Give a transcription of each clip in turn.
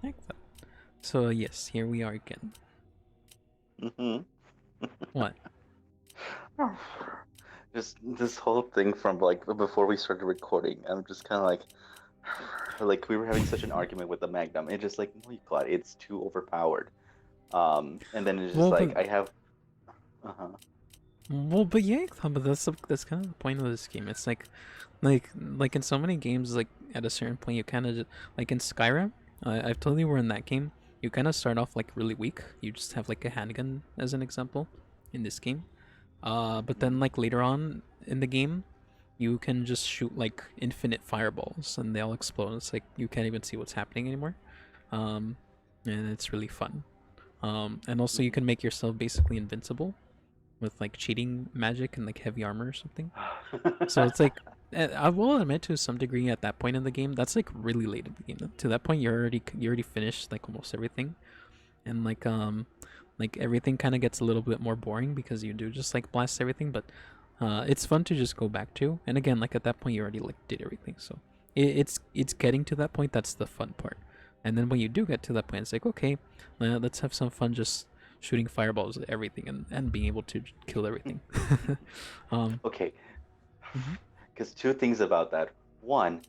Like that. So yes, here we are again. Hmm. What? Just this whole thing from like before we started recording, I'm just kind of like we were having such an argument with the Magnum. It's just like, no, you Clyde, it's too overpowered. And then it's just Well, like but I have, uh-huh. but yeah, but that's kind of the point of this game. It's like in so many games, like at a certain point, you kind of like in Skyrim. I've told you we're in that game. You kind of start off like really weak. You just have like a handgun as an example in this game. But then Mhm. like later on in the game, you can just shoot like infinite fireballs and they all explode. It's like you can't even see what's happening anymore. Um, and it's really fun. And also you can make yourself basically invincible with like cheating magic and like heavy armor or something. So it's like I will admit to some degree at that point in the game, that's like really late in the game. To that point, you already finished like almost everything, and like everything kind of gets a little bit more boring because you do just like blast everything. But it's fun to just go back to. And again, like at that point, you already like did everything. So it's getting to that point that's the fun part. And then when you do get to that point, it's like okay, let's have some fun just shooting fireballs at everything and being able to kill everything. um, Okay, mhm. because two things about that. One,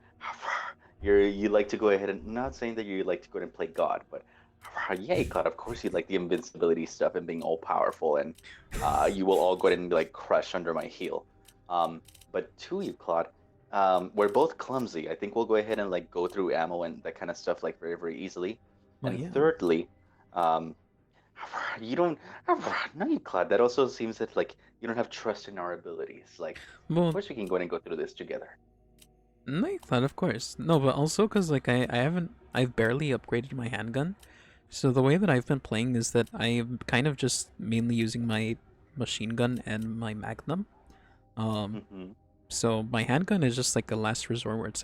you like to go ahead and not saying that you like to go ahead and play God, but yay, God, of course you like the invincibility stuff and being all powerful, and you will all go ahead and like crush under my heel. But two, you Claude, we're both clumsy. I think we'll go ahead and like go through ammo and that kind of stuff like very, very easily. Well, And yeah. thirdly, um, you don't, no, you Claude. That also seems that like you don't have trust in our abilities. Like, of Well, course we can go ahead and go through this together. like that, of course. No, but also because like I've barely upgraded my handgun. So the way that I've been playing is that I'm kind of just mainly using my machine gun and my magnum. Um, Hmm. so my handgun is just like a last resort where it's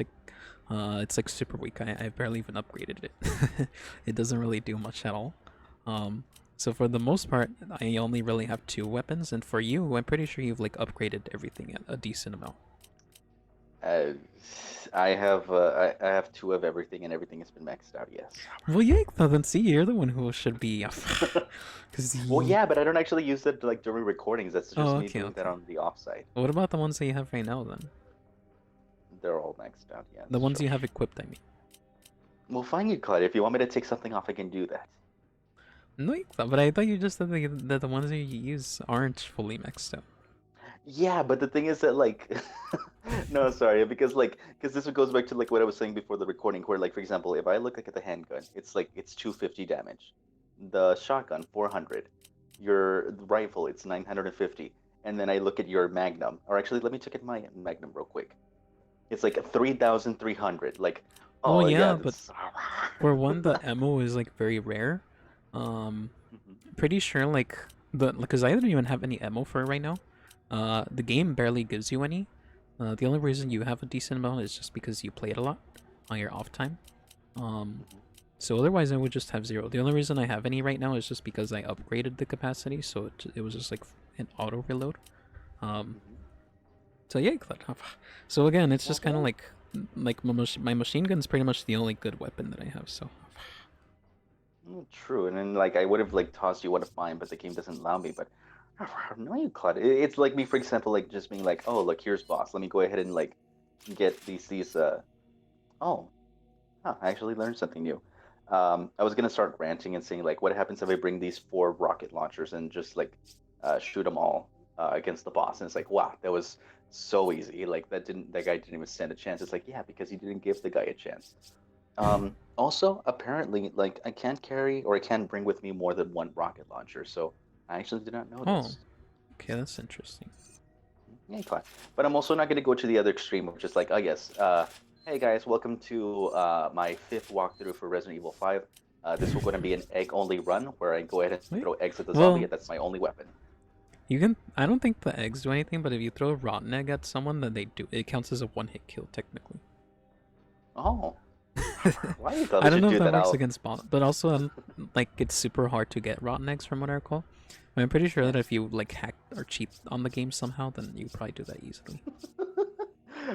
like super weak. I've barely even upgraded it. It doesn't really do much at all. Um, so for the most part, I only really have two weapons, and for you, I'm pretty sure you've like upgraded everything at a decent amount. Uh, I have two of everything, and everything has been maxed out. Yes. Well, yeah, then see, you're the one who should be, because Well, he. yeah, but I don't actually use that like during recordings. That's just Oh, me okay, doing that okay. on the offsite. What about the ones that you have right now then? They're all maxed out. The Yes, ones you sure. have equipped, I mean. Well, fine, you Clyde. If you want me to take something off, I can do that. No, but I thought you just said that the ones that you use aren't fully maxed out. Yeah, but the thing is that like, no, sorry, because this goes back to like what I was saying before the recording, where like for example, if I look like at the handgun, it's like it's 250 damage. The shotgun 400. Your rifle it's 950. And then I look at your Magnum, or actually let me check at my Magnum real quick. It's like 3,300. Like, Well, oh yeah, yeah, but that's. for one, the ammo is like very rare. Um, Mhm. Pretty sure like the because I don't even have any ammo for it right now. The game barely gives you any. The only reason you have a decent amount is just because you play it a lot on your off time. Um, Mhm. so otherwise I would just have zero. The only reason I have any right now is just because I upgraded the capacity, so it was just like an auto reload. Um, Mhm. so yeah, so again, it's Well, just kind of fine. like my machine gun's pretty much the only good weapon that I have. So True, and then like I would have like tossed you one of mine, but the game doesn't allow me. But no, you Claude. It's like me, for example, like just being like, oh, look, here's boss. Let me go ahead and like get these. Oh, huh, I actually learned something new. I was gonna start ranting and saying like, what happens if I bring these four rocket launchers and just like shoot them all against the boss? And it's like, wow, that was so easy. Like that guy didn't even stand a chance. It's like, yeah, because he didn't give the guy a chance. Also, apparently, like I can't carry or I can't bring with me more than one rocket launcher, so I actually did not know oh, this. okay, that's interesting. Yeah, fine. But I'm also not going to go to the other extreme of just like, oh yes, hey guys, welcome to my fifth walkthrough for Resident Evil 5. This will going to be an egg-only run where I go ahead and Wait, throw eggs at the zombie, well, and that's my only weapon. you can. I don't think the eggs do anything, but if you throw a rotten egg at someone, then they do. It counts as a one-hit kill technically. Oh, why you thought I we don't should know if do that that? works I'll against boss, but also like it's super hard to get rotten eggs from what I recall. I'm pretty sure that yes. if you like hack or cheat on the game somehow, then you probably do that easily.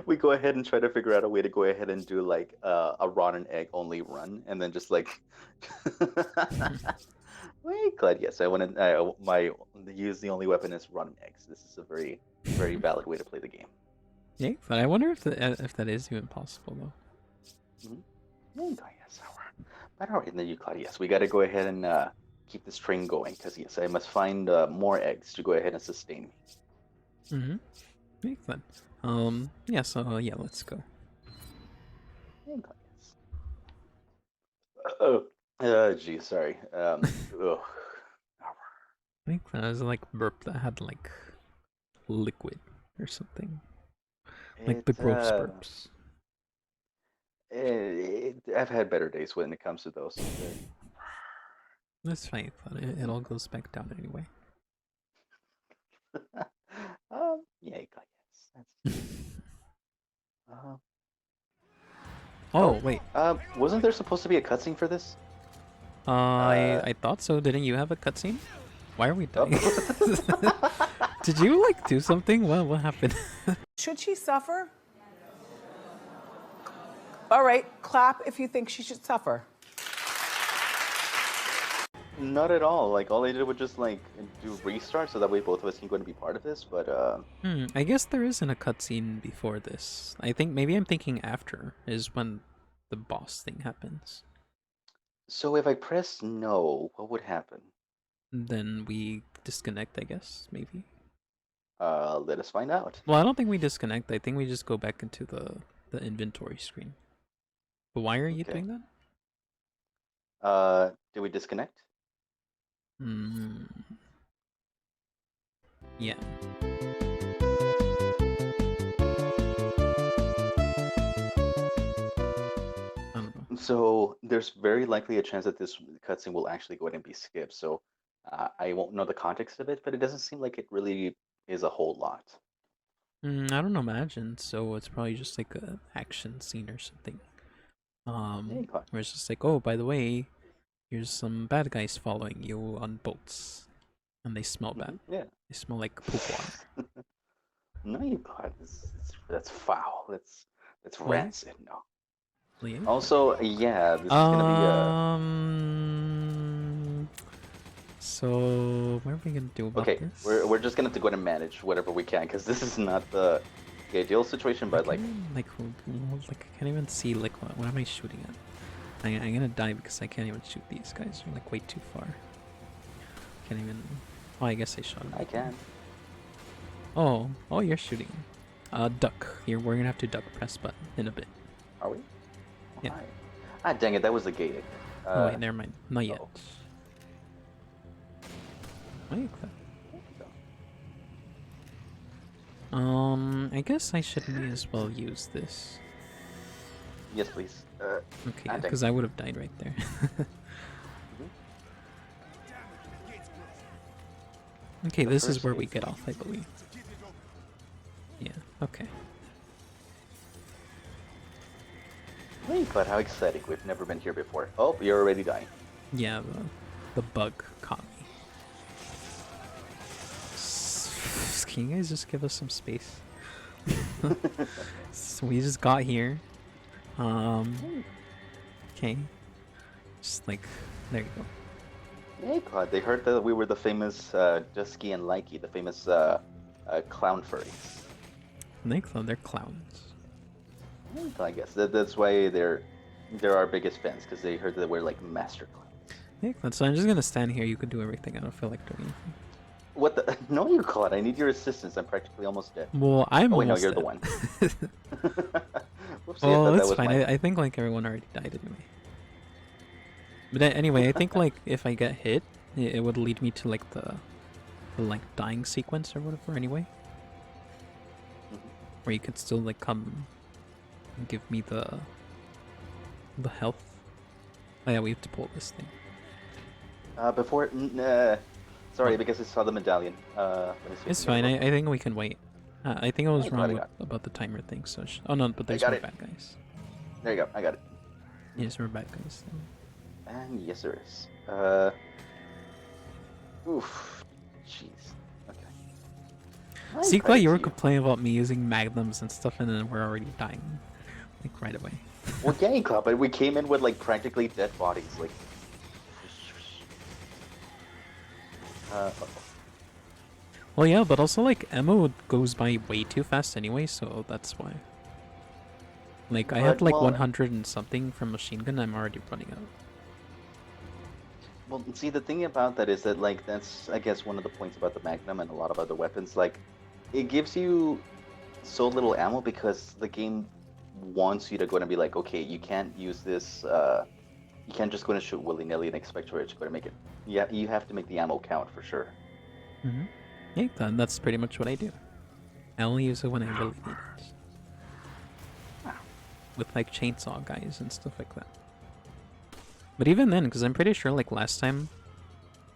we go ahead and try to figure out a way to go ahead and do like a rotten egg only run, and then just like. Wait, glad yes, I want to. My use the only weapon is rotten eggs. This is a very, very valid way to play the game. Yeah, but I wonder if that is even possible though. Yes, but all right, and then you, Claudius, we got to go ahead and keep this train going because yes, I must find more eggs to go ahead and sustain me. Excellent. Yeah. So yeah, let's go. Claudius. Gee, sorry. Ugh. I think that was like burp that had like liquid or something, like It, the gross burps. I've had better days when it comes to those. That's fine, but it all goes back down anyway. Yeah, Claudius. That's. Uh, Oh wait, wasn't there supposed to be a cutscene for this? I thought so. Didn't you have a cutscene? Why are we dying? Did you like do something? What happened? Should she suffer? All right, clap if you think she should suffer. Not at all. Like all I did was just like do restart so that way both of us can go and be part of this. But I guess there isn't a cutscene before this. I think maybe I'm thinking after is when the boss thing happens. so if I press no, what would happen? Then we disconnect, I guess, maybe. Let us find out. Well, I don't think we disconnect. I think we just go back into the inventory screen. But why are you Okay. doing that? Did we disconnect? Yeah. I don't know. So there's very likely a chance that this cutscene will actually go ahead and be skipped. So I won't know the context of it, but it doesn't seem like it really is a whole lot. I don't imagine. So it's probably just like a action scene or something. Hey, Where it's just like, oh, by the way, here's some bad guys following you on boats, and they smell bad. Yeah. They smell like poop water. No, you God, that's foul. That's What? rancid. No. Liam? Also, yeah, this is gonna So what are we gonna do be about okay. this? We're just gonna have to go ahead and manage whatever we can because this is not the ideal situation. But like, I can't even see like what am I shooting at? I'm gonna die because I can't even shoot these guys. They're like way too far. Can't even. Oh, I guess I shot him. I can. Oh, you're shooting. Duck. Here, we're gonna have to duck press button in a bit. Are we? Yeah. Alright. Ah, dang it! That was the gate. Oh wait, never mind. Not yet. oh. Why are you click? I guess I should may as well use this. Yes, please. Okay, dang. because I would have died right there. Okay, The this is first where we is- get off, I believe. Yeah, okay. Wait, but how exciting! We've never been here before. Oh, you're already dying. Yeah, the bug caught me. Can you guys just give us some space? So we just got here. Okay. Just like, there you go. Hey, Claude, they heard that we were the famous Dusky and Likey, the famous clown furries. They're clowns. I guess that's why they're our biggest fans because they heard that we're like master clowns. Yeah, so I'm just gonna stand here. You can do everything. I don't feel like doing anything. What the? No, you Claude. I need your assistance. I'm practically almost dead. Well, I'm Oh wait, no, almost you're the dead. one. Whoopsie, I Well, thought that it's was fine. my- I think like everyone already died anyway. But anyway, I think like if I get hit, it would lead me to like the like dying sequence or whatever. Anyway, where you could still like come and give me the health. Oh yeah, we have to pull this thing. Before, sorry, because I saw the medallion. Let me see if It's we can fine. get I think we can wait. I think I was I'm glad wrong I with, got about the timer thing. So oh no, but there's got more it. bad guys. There you go. I got it. Yes, more bad guys. And yes, there is. Oof. Jeez. Okay. I'm See, Clay, credit you to were you. complaining about me using magnums and stuff, and then we're already dying, like right away. Well, yeah, Club, but we came in with like practically dead bodies. Like, uh-oh. Well, yeah, but also like ammo goes by way too fast anyway, so that's why. Like I have But like well, 100 and something from machine gun. I'm already running out. well, see, the thing about that is that like that's I guess one of the points about the Magnum and a lot of other weapons. Like, it gives you so little ammo because the game wants you to go and be like, okay, you can't use this. You can't just go and shoot willy nilly and expect for it to go and make it. Yeah, you have to make the ammo count for sure. Yeah, that's pretty much what I do. I only use it when I really need it. With like chainsaw guys and stuff like that. But even then, because I'm pretty sure like last time,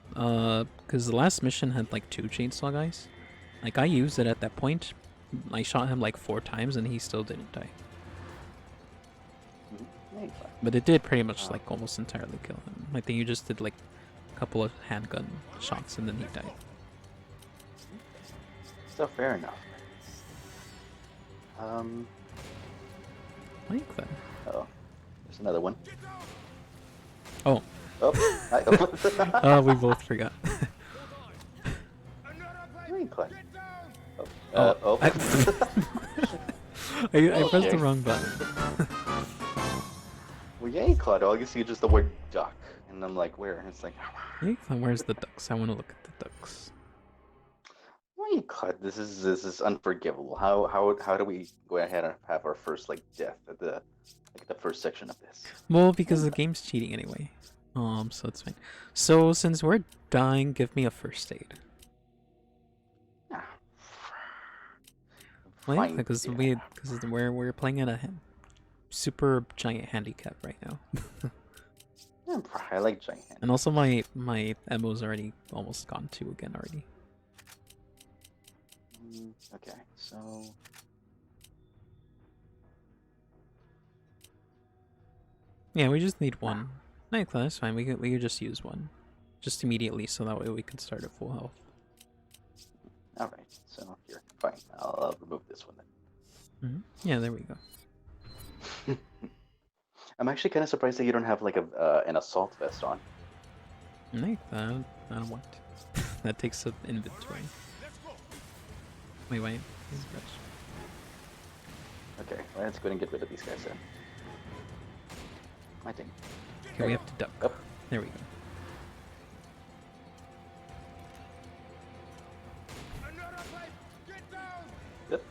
because the last mission had like 2 chainsaw guys. Like I used it at that point. I shot him like 4 times and he still didn't die. Yeah, exactly. But it did pretty much like almost entirely kill him. I think you just did like a couple of handgun shots and then he died. So fair enough. Like that. Oh, there's another one. Oh. Oh, We both forgot. Very clever. I pressed Okay. the wrong button. Well, yay, Claude. All you see is just the word duck, and I'm like, where? And it's like, Yeah, where's the ducks? I want to look at the ducks. why, Claude? This is unforgivable. How do we go ahead and have our first like death at the first section of this? Well, because the game's cheating anyway. So it's fine. So since we're dying, give me a first aid. Ah, Well, yeah, fine. because Yeah. we're playing at a super giant handicap right now. Yeah, I like giant hand. And also my ammo's already almost gone too again already. Okay, so Yeah, we just need one. No, that's fine. We could just use one, just immediately, so that way we can start at full health. all right. So here, fine. I'll remove this one then. Yeah, there we go. I'm actually kind of surprised that you don't have like an assault vest on. No, I don't want. That takes up inventory. Wait. Okay, let's go ahead and get rid of these guys then. I think. Okay, we have to duck. Yep. There we go. Yep.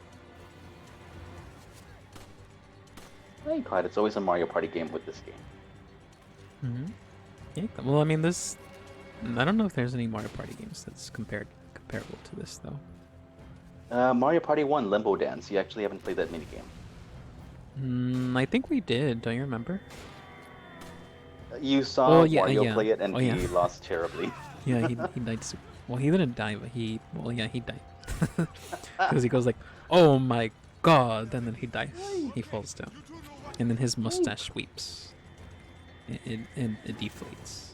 Hey, Clyde, it's always a Mario Party game with this game. Yeah. Well, I mean, this. I don't know if there's any Mario Party games that's comparable to this though. Mario Party 1 Limbo Dance. You actually haven't played that minigame. I think we did. Don't you remember? You saw yeah, Wario play it and Oh, yeah. he lost terribly. Yeah, he died. Well, he didn't die, but he died because he goes like, "Oh my god!" and then he dies. He falls down, and then his mustache weeps. It deflates.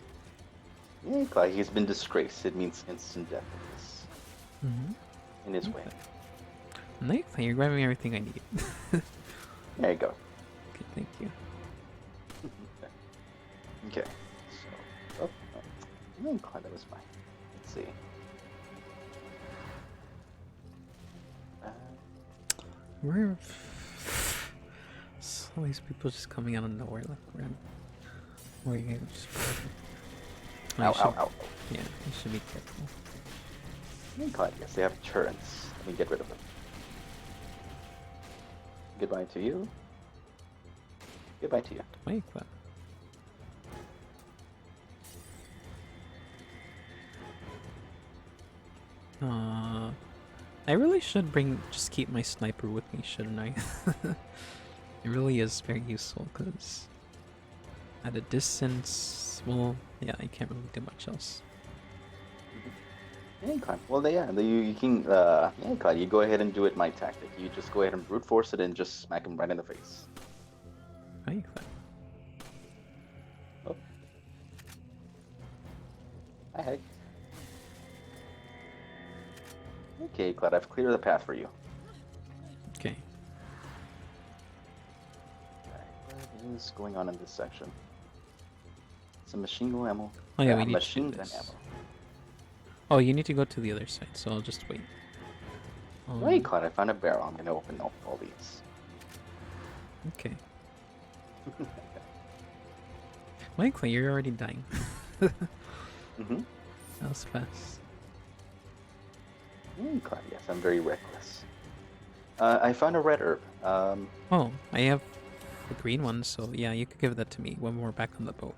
Yeah, Clyde, he's been disgraced. It means instant death in his way. Nice. You're grabbing everything I need. There you go. Okay, thank you. Okay. So, oh, Clyde, that was fine. Let's see. Where? So these people just coming out of nowhere, like random. Where you just? Ow, ow, ow. Yeah, you should be careful. Hey, Clyde, yes, they have turrets. Let me get rid of them. Goodbye to you. Goodbye to you. Wait, what? I really should just keep my sniper with me, shouldn't I? It really is very useful, because at a distance, well, yeah, I can't really do much else. Yeah, Clyde. Well, yeah, you can, yeah, Clyde, you go ahead and do it my tactic. You just go ahead and brute force it and just smack him right in the face. Right, Oh. Hi. Okay, Cloud, I've cleared the path for you. Okay. What is going on in this section? Some machine gun ammo. Oh yeah, we need to machine do gun this. ammo. Oh, you need to go to the other side, so I'll just wait. Wait, Cloud, I found a barrel. I'm gonna open up all these. Okay. Michael, you're already dying. Mm-hmm. That was fast. Cloud, yes, I'm very reckless. I found a red herb. Oh, I have the green one, so yeah, you could give that to me when we're back on the boat.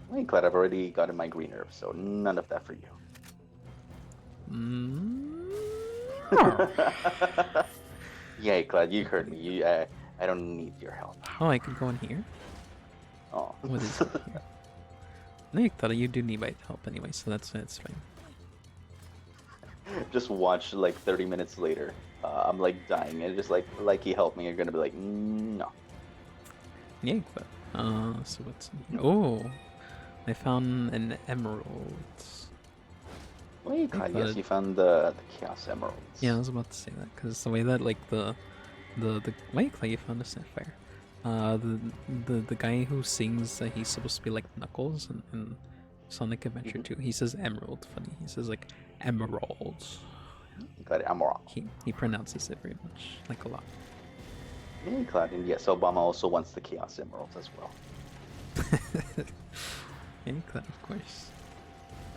Wait, Cloud, I've already gotten my green herb, so none of that for you. Yay, Cloud, you heard me. I don't need your help. Oh, I could go in here? Oh. What is it here? No, I thought you do need my help anyway, so that's fine. Just watch like 30 minutes later. I'm like dying, and just like he helped me. You're gonna be like, no. Yeah, but so what's in here? Oh, I found an emerald. Wait, I yes, thought- you found the chaos emeralds. Yeah, I was about to say that because the way that like the wait, like you found a sapphire. The guy who sings he's supposed to be like Knuckles in Sonic Adventure 2. He says emerald. Funny, he says like emeralds. Got emerald. He pronounces it very much, like a lot. Yeah, Cloud, and yes, Obama also wants the chaos emeralds as well. Yeah, of course.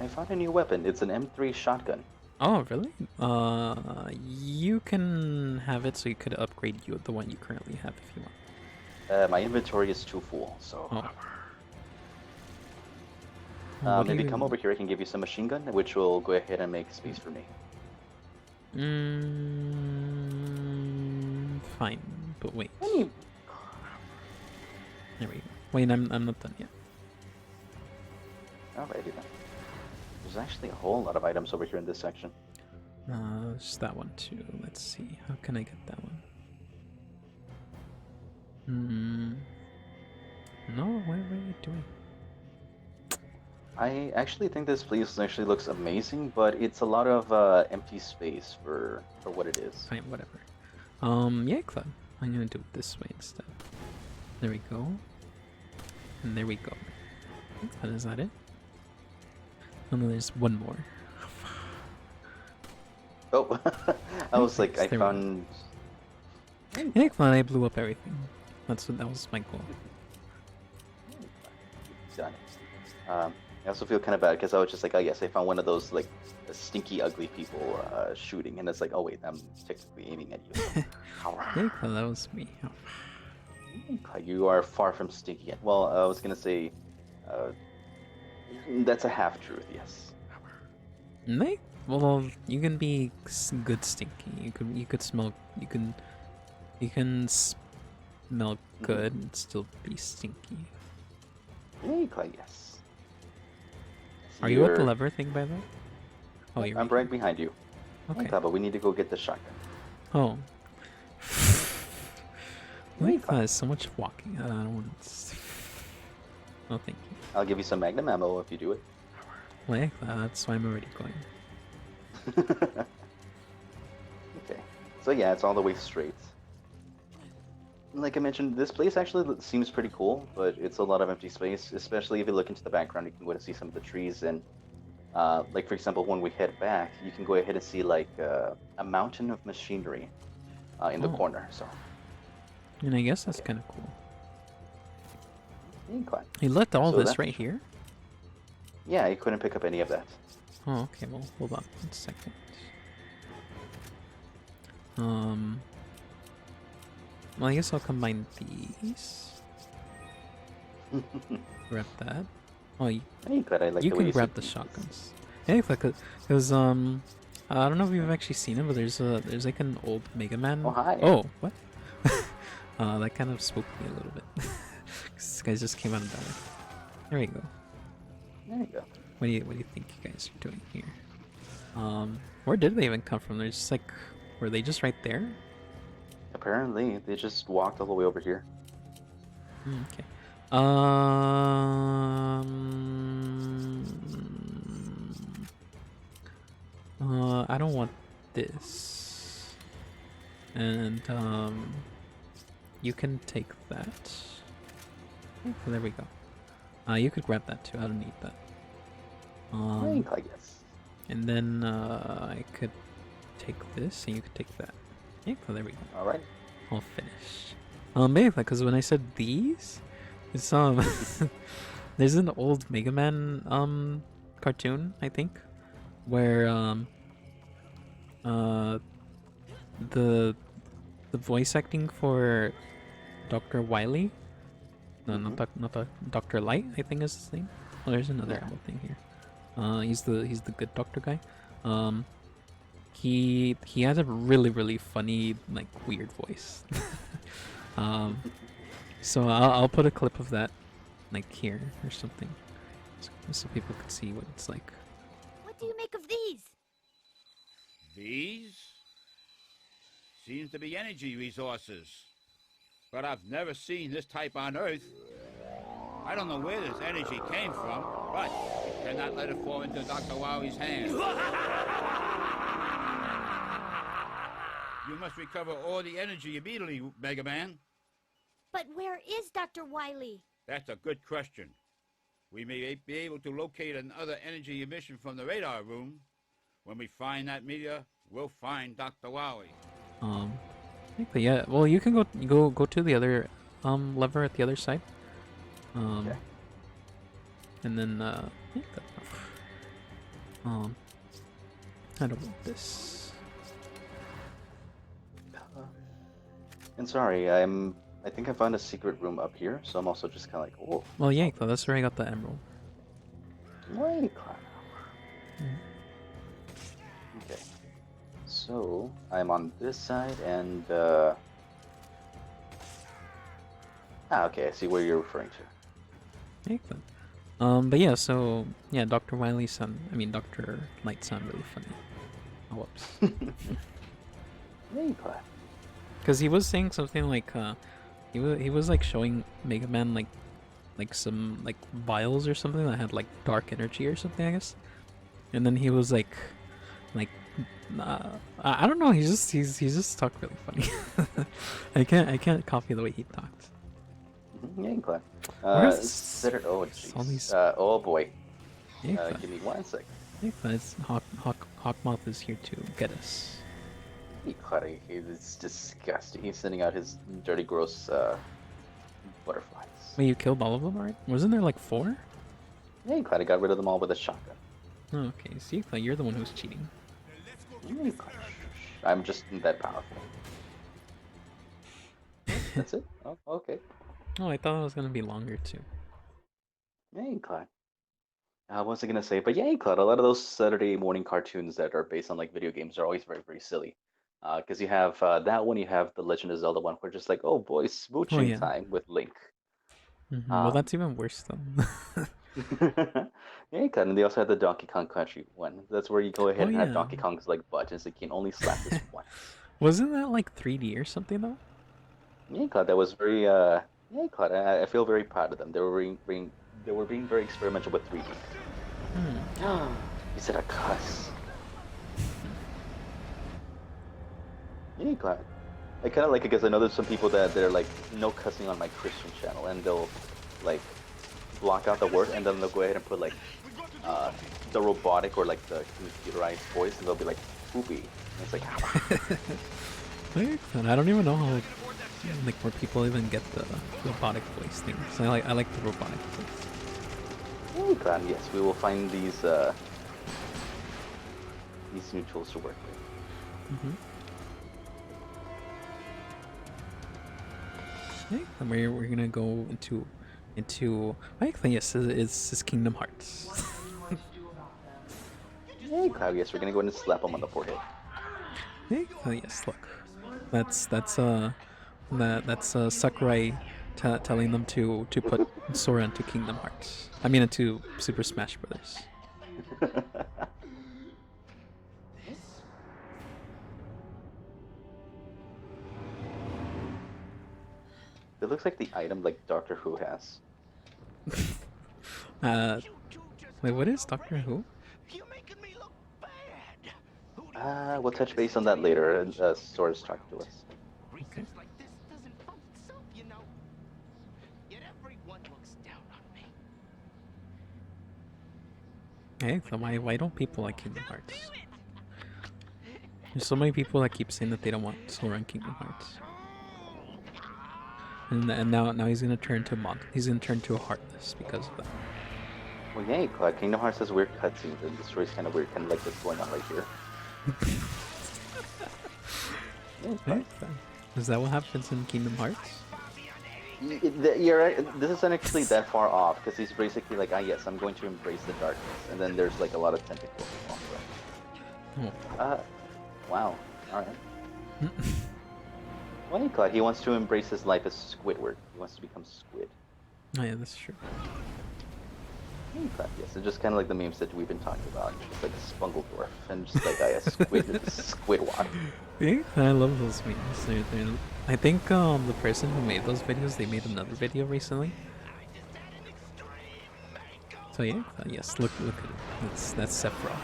I found a new weapon. It's an M3 shotgun. Oh, really? You can have it so you could upgrade the one you currently have if you want. My inventory is too full, so. Oh. What do Maybe you- come over here. I can give you some machine gun, which will go ahead and make space for me. Fine, but wait. Any- There we go. Wait, I'm not done yet. Alrighty then. There's actually a whole lot of items over here in this section. Just that one too. Let's see. How can I get that one? No, what are you doing? I actually think this place actually looks amazing, but it's a lot of empty space for what it is. Fine, whatever. Yeah, Club. I'm gonna do it this way instead. There we go. And there we go. And is that it? Oh no, there's one more. Oh, I was like, I There we go. found. Yeah, Club, I blew up everything. That was my goal. Done. I also feel kind of bad because I was just like, oh yes, I found one of those like stinky, ugly people shooting, and it's like, oh wait, I'm technically aiming at you. Yeah, Club, that was me. Oh. You are far from stinky. Well, I was gonna say, that's a half truth. Yes. No? Well, you can be good stinky. You could smell. You can smell good and still be stinky. Yes. Are you at the You're- lever thing by the way? Oh, you're I'm right behind you. Okay. But we need to go get the shotgun. Oh. Like that is so much walking. I don't want. No, thank you. I'll give you some magnum ammo if you do it. Like that's why I'm already going. Okay. So yeah, it's all the way straight. Like I mentioned, this place actually seems pretty cool, but it's a lot of empty space, especially if you look into the background, you can go to see some of the trees and like for example, when we head back, you can go ahead and see like a mountain of machinery in the Oh. corner. So, And I guess that's kind of cool. incline. He left all So this that's- right here. Yeah, you couldn't pick up any of that. Oh, okay. Well, hold on 1 second. Well, I guess I'll combine these. Grab that. Oh, Hey, glad I like you the way can you grab said the these. shotguns. Yeah, because I don't know if you've actually seen it, but there's like an old Mega Man. Oh, hi. Oh, what? That kind of spooked me a little bit. 'Cause this guy just came out of battle. There you go. There you go. What do you think you guys are doing here? Where did they even come from? They're just like, were they just right there? Apparently, they just walked all the way over here. Okay. I don't want this. And you can take that. Oh, there we go. You could grab that too. I don't need that. Link, I guess. And then I could take this, and you could take that. Yeah, so there we go. All right. All finished. Basically, because when I said these, it's there's an old Mega Man cartoon, I think, where the voice acting for Dr. Wily, no, not Dr. Light, I think is his name. Oh, there's another Yeah. ammo thing here. He's the good doctor guy. He has a really funny, like, weird voice. So I'll put a clip of that, like, here or something, so people can see what it's like. What do you make of these? These? Seems to be energy resources. But I've never seen this type on Earth. I don't know where this energy came from, but you cannot let it fall into Dr. Wally's hands. You must recover all the energy immediately, Mega Man. But where is Dr. Wily? That's a good question. We may be able to locate another energy emission from the radar room. When we find that meteor, we'll find Dr. Wily. But yeah, well, you can go to the other lever at the other side. Okay. And then yeah, that's enough. I don't want this. And sorry, I think I found a secret room up here, so I'm also just kind of like, oh. Well, yeah, that's where I got the emerald. Wait, okay. So I'm on this side, and okay, I see where you're referring to. Excellent. But yeah, so yeah, Dr. Wily's son, I mean Dr. Light sound really funny. Oh, whoops. Hey, Clyde. Because he was saying something like, he was like showing Mega Man like some like vials or something that had like dark energy or something, I guess. And then he was like, I don't know. He's just talked really funny. I can't copy the way he talked. Yeah, Clyde. Where's Consider. Oh, all jeez. these- Oh boy. Yeah, Give me 1 second. it's Hawkmoth is here to get us. Hey, Clyde. It's disgusting. He's sending out his dirty, gross butterflies. Wait, you killed all of them already? Wasn't there like 4? Hey, Clyde. I got rid of them all with a shotgun. Oh, okay. See, you're the one who's cheating. Hey, Clyde. I'm just that powerful. That's it? Oh, okay. Oh, I thought it was gonna be longer too. Hey, Clyde. What was I gonna say? But yeah, Clyde, a lot of those Saturday morning cartoons that are based on like video games are always very silly. Because you have that one, you have the Legend of Zelda one, where just like, oh boy, smooching yeah. time with Link. Well, that's even worse though. Yeah, Clyde, and they also had the Donkey Kong Country one. That's where you go ahead and have yeah. Donkey Kong's like buttons. They can only slap this once. Wasn't that like 3D or something though? Yeah, Clyde, that was very yeah, Clyde, I feel very proud of them. They were being very experimental with 3D. Hmm. You said a cuss. Yeah, Clyde. I kind of like it because I know there's some people that they're like, no cussing on my Christian channel, and they'll like block out the word, and then they'll go ahead and put like the robotic or like the computerized voice, and they'll be like, poopy. And it's like, I don't even know how like where people even get the robotic voice thing. So I like the robotic voice. hey, Clyde, yes, we will find these new tools to work with. Okay, and we're gonna go into actually yes, it's Kingdom Hearts. Hey, Clyde, yes, we're gonna go ahead and slap him on the forehead. Okay, yes, look, that's Sakurai telling them to put Sora into Kingdom Hearts. I mean into Super Smash Brothers. It looks like the item like Doctor Who has. Wait, what is Doctor Who? You're making me look bad. We'll touch base on that later. And Sora's talking to us. Research like this doesn't fund itself, you know. Yet everyone looks down on me. Hey, so why don't people like Kingdom Hearts? There's so many people that keep saying that they don't want Sora in Kingdom Hearts. And now he's gonna turn to he's gonna turn to a Heartless because of that. Well, yay, Cloud. Kingdom Hearts has weird cutscenes, and the story's kind of weird, kind of like what's going on right here. Yeah, Hey, is that what happens in Kingdom Hearts? You're right. This isn't actually that far off, because he's basically like, ah, yes, I'm going to embrace the darkness, and then there's like a lot of tentacles along the way. Wow. All right. Well, Cloud, he wants to embrace his life as Squidward. He wants to become Squid. Oh yeah, that's true. Cloud, yes, it's just kind of like the memes that we've been talking about. Just like Spungledorf, and just like, ah, yes, Squidward. Yeah, I love those memes. I think the person who made those videos, they made another video recently. So yeah, yes, look at it. That's Sephiroth.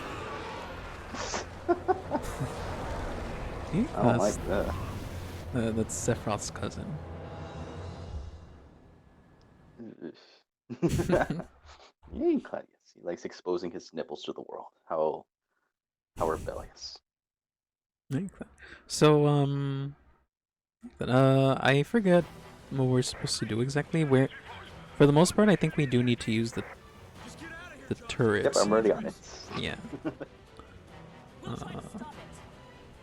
Yeah, Oh my god. that's Sephiroth's cousin. Yeah, Cloud, yes, he likes exposing his nipples to the world. How rebellious. So I forget what we're supposed to do exactly. For the most part, I think we do need to use the turrets. Yep, I'm already on it. Yeah.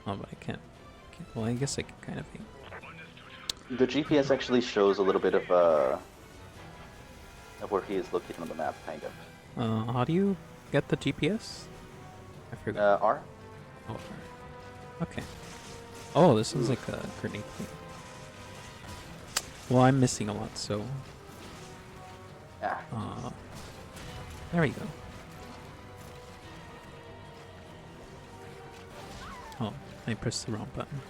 Oh, but I can't. Well, I guess I can kind of aim. The GPS actually shows a little bit of where he is located on the map, kind of. How do you get the GPS? I forgot. R? Oh, okay. Oh, this is like a grenade thing. Well, I'm missing a lot, so... Yeah. There we go. Oh, I pressed the wrong button.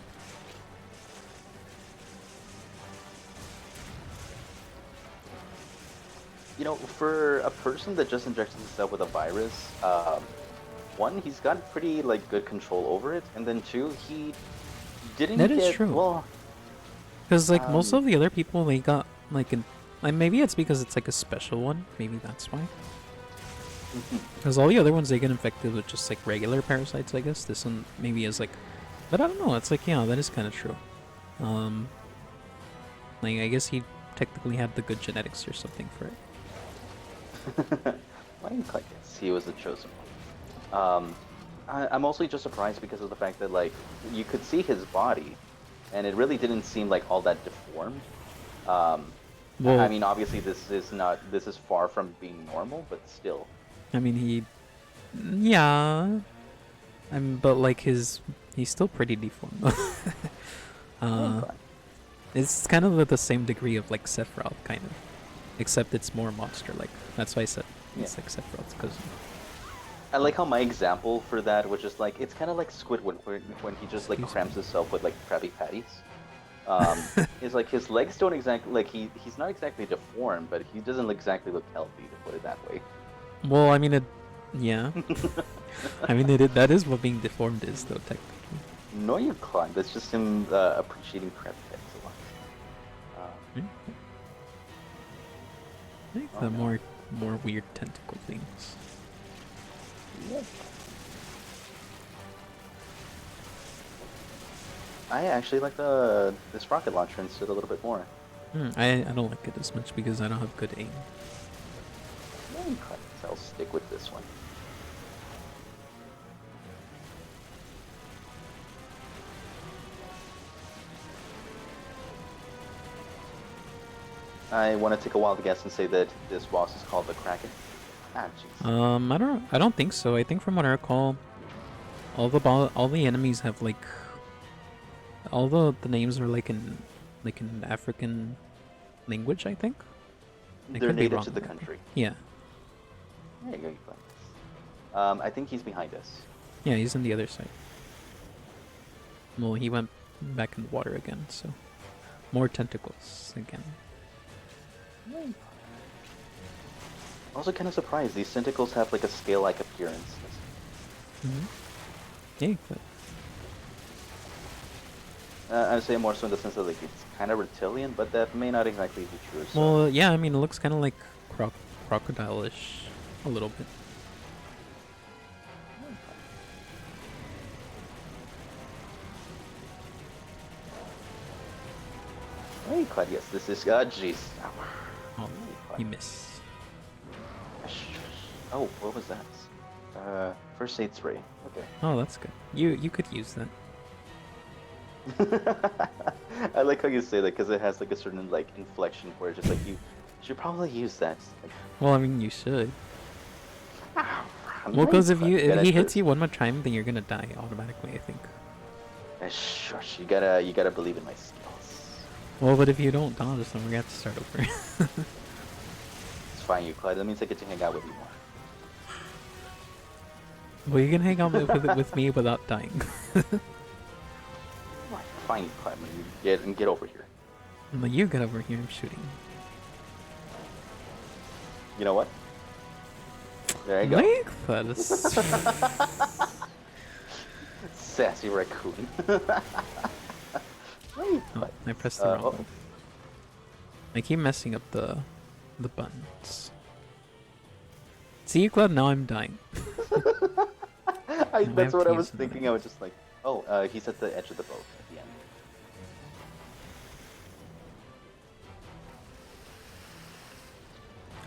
You know, for a person that just injects himself with a virus, one, he's got pretty like good control over it, and then two, he didn't That get is true. well. Because like most of the other people, they got like maybe it's because it's like a special one. Maybe that's why. Because all the other ones they get infected with just like regular parasites, I guess. This one maybe is like, but I don't know. It's like yeah, that is kind of true. Like I guess he technically had the good genetics or something for it. Well, I guess he was the chosen one. I'm mostly just surprised because of the fact that like you could see his body, and it really didn't seem like all that deformed. Well, I mean, obviously this is far from being normal, but still. I mean, yeah. But like he's still pretty deformed. It's kind of at the same degree of like Sephiroth, kind of, except it's more monster-like. That's why I said it's like Sephiroth's cousin. I like how my example for that was just like it's kind of like Squidward when he just like cramps himself with like Krabby Patties. It's like his legs don't exactly like he's not exactly deformed, but he doesn't exactly look healthy, to put it that way. Well, I mean yeah. I mean that is what being deformed is, though, technically. No, you can't. That's just him appreciating Krabby Patties a lot. I think the more weird tentacle things. Yep. I actually like this rocket launcher instead a little bit more. I don't like it as much because I don't have good aim. I'll stick with this one. I want to take a wild guess and say that this boss is called the Kraken. Ah, jeez. I don't think so. I think from what I recall, all the enemies have like all the names are like in African language, I think. They're native to the country. Yeah. There you go, you play. I think he's behind us. Yeah, he's on the other side. Well, he went back in the water again, so more tentacles again. Also kind of surprised, these tentacles have like a scale-like appearance. Yeah, but I say more so in the sense of like it's kind of reptilian, but that may not exactly be true. So Well, yeah, I mean, it looks kind of like crocodile-ish, a little bit. hey, Clyde, yes, this is jeez. Oh, you miss. Oh, what was that? First aid spray. Okay. Oh, that's good. You could use that. I like how you say that because it has like a certain like inflection where it's just like you should probably use that. Like, Well, I mean, you should. I'm Well, not because if quite good he at hits this. you one more time, then you're gonna die automatically, I think. Shush, you gotta believe in my skills. Well, but if you don't dodge, then we're gonna have to start over. It's fine, you Clyde. That means I get to hang out with you more. Well, you can hang out with me without dying. Fine, Clyde. You get over here. No, you get over here. I'm shooting. You know what? There you go. Like that is... Sassy raccoon. Oh, I pressed the wrong one. I keep messing up the buttons. See, Cloud, now I'm dying. That's have what to I was use another thinking. I was just like, oh, he's at the edge of the boat at the end.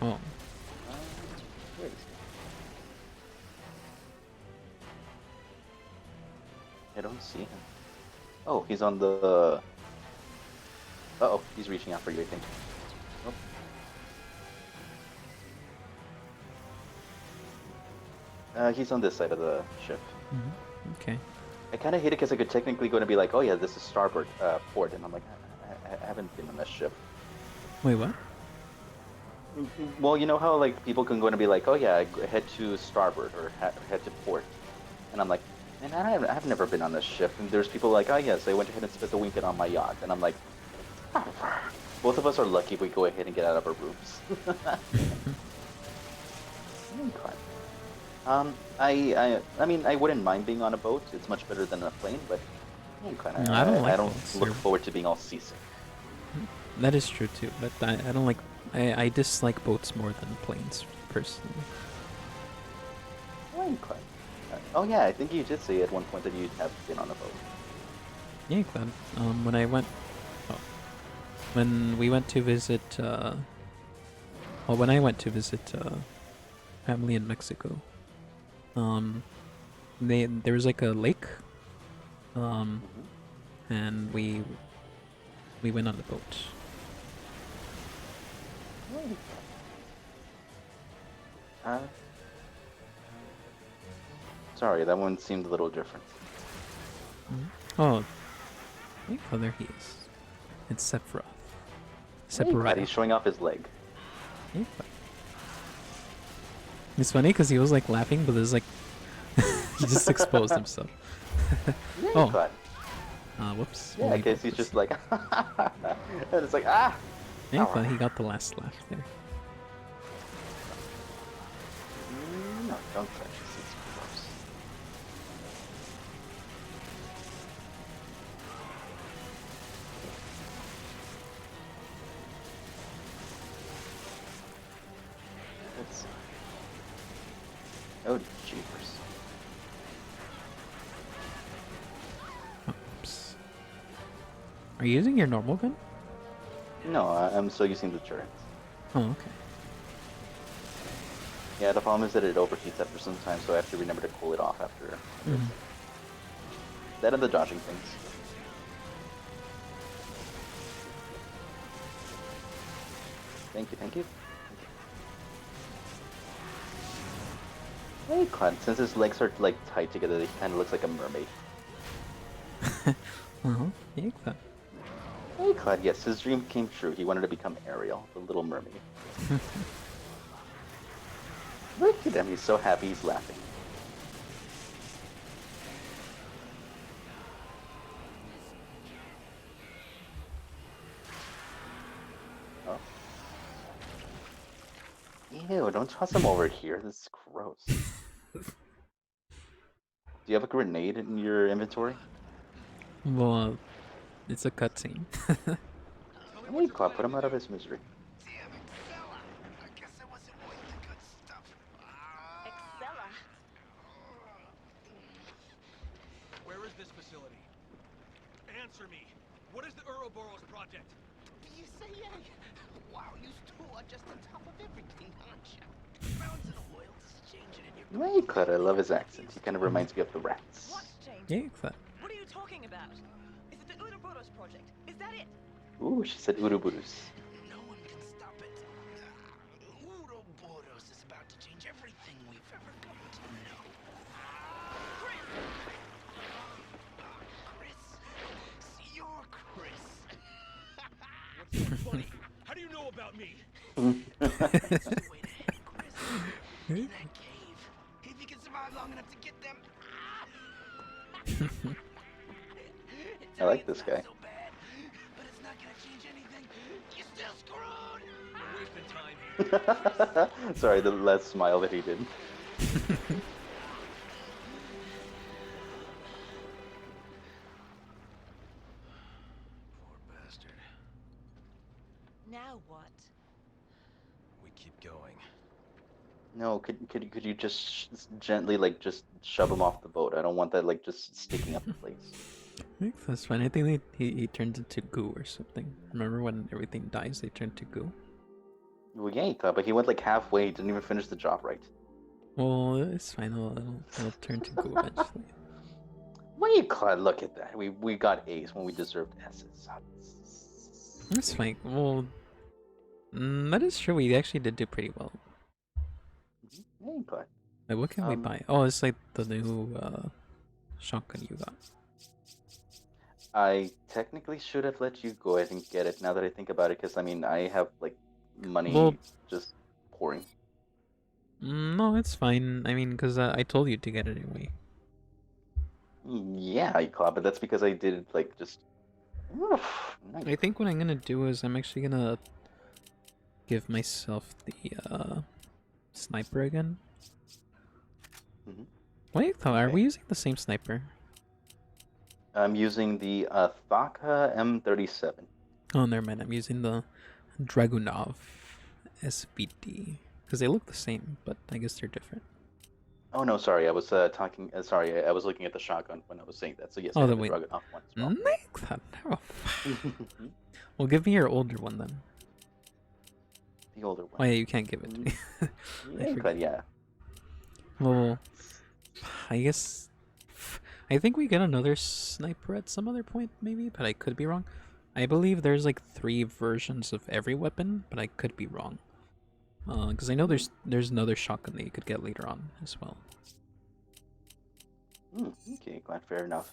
Oh, Where is he? I don't see him. Oh, he's on the. Uh-oh, he's reaching out for you, I think. He's on this side of the ship. okay. I kind of hate it because I could technically going to be like, oh yeah, this is starboard port, and I'm like, I haven't been on this ship. Wait, what? Well, you know how like people can go and be like, oh yeah, head to starboard or head to port, and I'm like, man, I've never been on this ship. And there's people like, oh yes, I went ahead and spent the weekend on my yacht, and I'm like, both of us are lucky if we go ahead and get out of our rooms. Okay. I mean, I wouldn't mind being on a boat. It's much better than a plane, but No, I don't like I don't boats. look They're- forward to being all seasick. That is true too, but I don't like. I dislike boats more than planes, personally. Okay. Oh yeah, I think you did say at one point that you have been on a boat. Yeah, Cloud. When I went, oh, when we went to visit, well, when I went to visit family in Mexico, there was like a lake, and we went on the boat. Sorry, that one seemed a little different. Oh, oh, there he is. It's Sephiroth. Glad Sephiroth. he's showing off his leg. Yeah. It's funny because he was like laughing, but there's like he just exposed himself. Oh, Glad. whoops. Yeah, I We'll guess he's just like, and it's like, ah. Yeah, but he got the last laugh there. No, don't touch this. It's gross. Let's see. Oh, jeepers. Oops. Are you using your normal gun? No, I'm still using the turret. Oh, okay. Yeah, the problem is that it overheats after some time, so I have to remember to cool it off after. That and the dodging things. Thank you, thank you. Hey, Clem, since his legs are like tied together, he kind of looks like a mermaid. Yeah, that. Hey, Clyde, yes, his dream came true. He wanted to become Ariel, the little mermaid. Look at him, he's so happy he's laughing. Oh. Ew, don't toss him over here. This is gross. Do you have a grenade in your inventory? Well, It's a cutscene. Hey, Cloud, put him out of his misery. Damn, Excella! I guess I wasn't worth the good stuff. Excella. Where is this facility? Answer me. What is the Ouroboros project? You say, yeah. Wow, you two are just on top of everything, aren't you? Mounds and oil is changing in your... Hey, Cloud, I love his accent. He kind of reminds me of the rats. What's changed? Yeah, Cloud. What are you talking about? Is it the Ouroboros project? Is that it? Ooh, she said Uruburus. No one can stop it. Ouroboros is about to change everything we've ever come to know. Chris? See, you're Chris. What's so funny? How do you know about me? That's the way to head, Chris. In that cave. If you can survive long enough to get them. I like this guy. So bad, but it's not gonna change anything. You're still screwed. We're wasting time here. Sorry, the last smile that he did. Poor bastard. Now what? We keep going. No, could you just gently like just shove him off the boat? I don't want that like just sticking up the place. I think that's fine. I think he turns into goo or something. Remember when everything dies, they turn to goo? Well, yeah, but he went like halfway. He didn't even finish the job right. Well, it's fine. It'll turn to goo eventually. Wait, Cloud, look at that. We got A's when we deserved S's. It's fine. Well, that is true. We actually did do pretty well. Hey, Cloud. Wait, what can we buy? Oh, it's like the new shotgun you got. I technically should have let you go ahead and get it now that I think about it, because I mean, I have like money Well- just pouring. No, it's fine. I mean, because I told you to get it anyway. Yeah, Cloud, but that's because I did it like just. Nice. I think what I'm gonna do is I'm actually gonna give myself the sniper again. Mhm. Wait, though, are Okay. we using the same sniper? I'm using the Thaka M37. Oh, never mind. I'm using the Dragunov SVD because they look the same, but I guess they're different. Oh no, sorry, I was talking. Sorry, I was looking at the shotgun when I was saying that. So yes, Oh, I then have the wait. Dragunov one as well. Make that. No. Well, give me your older one then. The older Oh one. yeah, you can't give it to me. Yeah, forgot. but yeah. Well, I guess I think we get another sniper at some other point, maybe, but I could be wrong. I believe there's like 3 versions of every weapon, but I could be wrong. Because I know there's another shotgun that you could get later on as well. Okay, glad. Fair enough.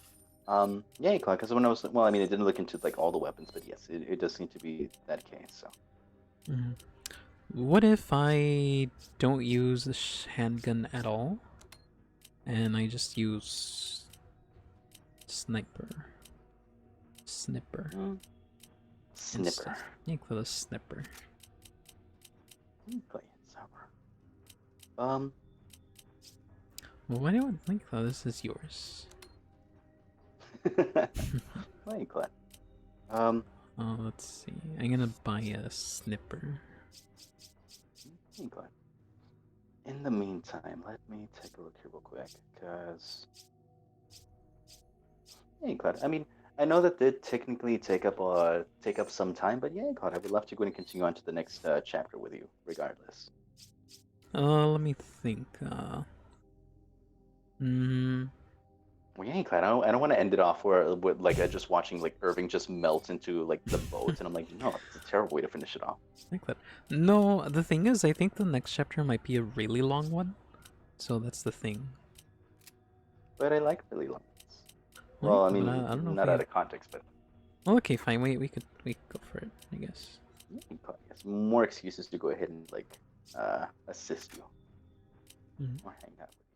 Yeah, glad. Because when I was, well, I mean, I didn't look into like all the weapons, but yes, it does seem to be that case. So. Mhm. What if I don't use the handgun at all, and I just use snipper? Snipper. Snipper. Yeah, the snipper. Play it sour. Well, why do I think though this is yours? Well, glad. Oh, let's see. I'm gonna buy a snipper. Glad. In the meantime, let me take a look here real quick, because. Hey, glad. I mean, I know that did technically take up some time, but yeah, glad. I would love to go and continue on to the next chapter with you, regardless. Let me think. Well, yeah, glad. I don't want to end it off with like just watching like Irving just melt into like the boat, and I'm like, no, it's a terrible way to finish it off. Like that. No, the thing is, I think the next chapter might be a really long one. So that's the thing. But I like really long ones. Well, Well, I but mean, I don't know if not we out have- of context, but Well, okay, fine. We could go for it, I guess. yes, more excuses to go ahead and like assist you Mhm. or hang out with